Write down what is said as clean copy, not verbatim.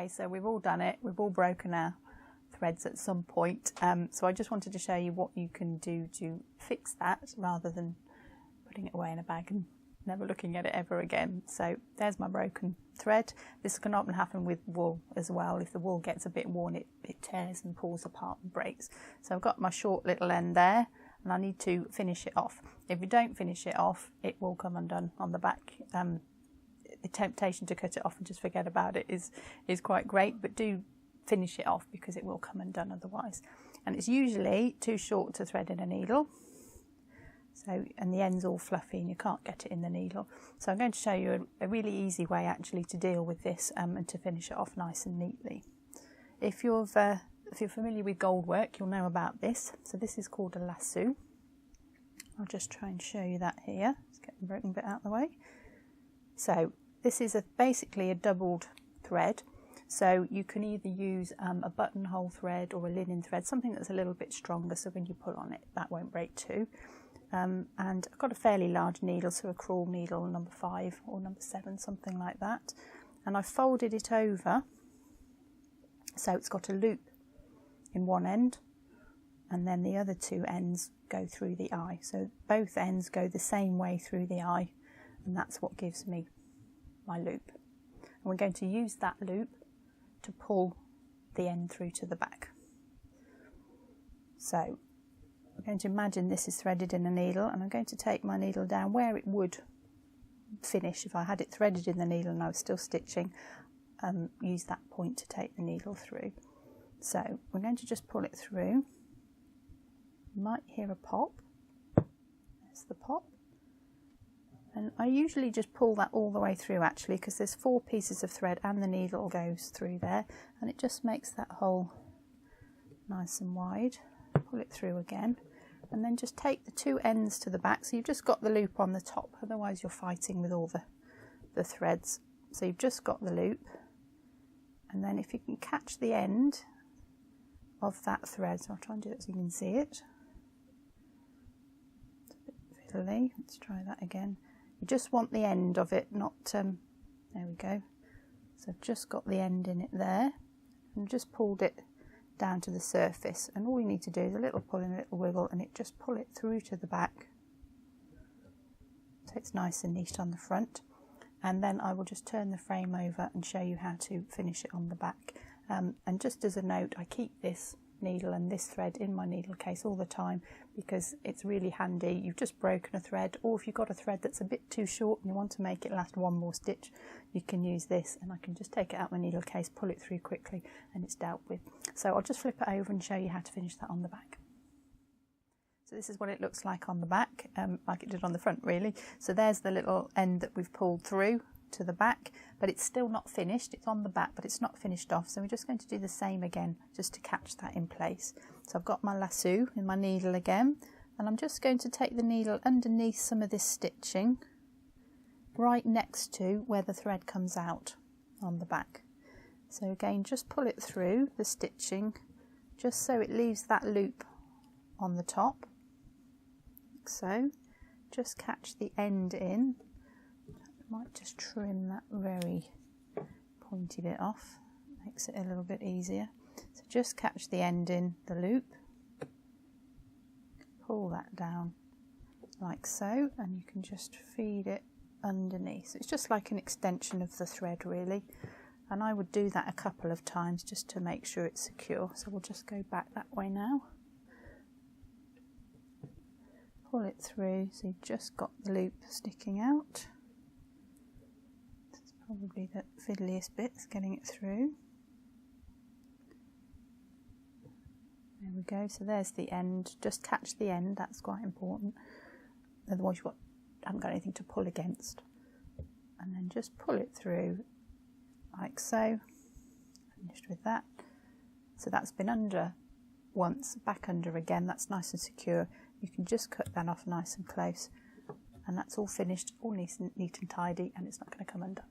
Okay, so we've all done it. We've all broken our threads at some point. So I just wanted to show you what you can do to fix that rather than putting it away in a bag and never looking at it ever again. So there's my broken thread. This can often happen with wool as well. If the wool gets a bit worn, it tears and pulls apart and breaks. So I've got my short little end there and I need to finish it off. If you don't finish it off, it will come undone on the back. The temptation to cut it off and just forget about it is quite great, but do finish it off because it will come undone otherwise. And it's usually too short to thread in a needle. So, and the end's all fluffy and you can't get it in the needle. So I'm going to show you a really easy way actually to deal with this and to finish it off nice and neatly. If you're familiar with gold work, you'll know about this. So this is called a lasso. I'll just try and show you that here. Let's get the broken bit out of the way. So this is basically a doubled thread. So you can either use a buttonhole thread or a linen thread, something that's a little bit stronger so when you pull on it that won't break too. And I've got a fairly large needle, so a crawl needle, number 5 or number 7, something like that. And I folded it over so it's got a loop in one end and then the other two ends go through the eye. So both ends go the same way through the eye and that's what gives me my loop. And we're going to use that loop to pull the end through to the back. So I'm going to imagine this is threaded in a needle and I'm going to take my needle down where it would finish if I had it threaded in the needle and I was still stitching. Use that point to take the needle through. So we're going to just pull it through. You might hear a pop. There's the pop. And I usually just pull that all the way through actually because there's 4 pieces of thread and the needle goes through there and it just makes that hole nice and wide. Pull it through again and then just take the 2 ends to the back so you've just got the loop on the top, otherwise you're fighting with all the threads. So you've just got the loop and then if you can catch the end of that thread, so I'll try and do it so you can see it. It's a bit fiddly, let's try that again. You just want the end of it, not, there we go. So I've just got the end in it there and just pulled it down to the surface and all you need to do is a little pull and a little wiggle and it just pull it through to the back so it's nice and neat on the front. And then I will just turn the frame over and show you how to finish it on the back. And just as a note, I keep this needle and this thread in my needle case all the time because it's really handy. You've just broken a thread, or if you've got a thread that's a bit too short and you want to make it last one more stitch, you can use this and I can just take it out my needle case, pull it through quickly and it's dealt with. So I'll just flip it over and show you how to finish that on the back. So this is what it looks like on the back, like it did on the front really. So there's the little end that we've pulled through to the back, but it's still not finished. It's on the back but it's not finished off, so we're just going to do the same again just to catch that in place. So I've got my lasso in my needle again and I'm just going to take the needle underneath some of this stitching right next to where the thread comes out on the back. So again, just pull it through the stitching just so it leaves that loop on the top, like so. Just catch the end in. Might just trim that very pointy bit off, makes it a little bit easier. So just catch the end in the loop, pull that down like so, and you can just feed it underneath. So it's just like an extension of the thread really, and I would do that a couple of times just to make sure it's secure. So we'll just go back that way now, pull it through so you've just got the loop sticking out. Probably the fiddliest bit is getting it through. There we go, so there's the end. Just catch the end, that's quite important. Otherwise you haven't got anything to pull against. And then just pull it through like so. Finished with that. So that's been under once, back under again, that's nice and secure. You can just cut that off nice and close. And that's all finished, all neat and tidy, and it's not going to come undone.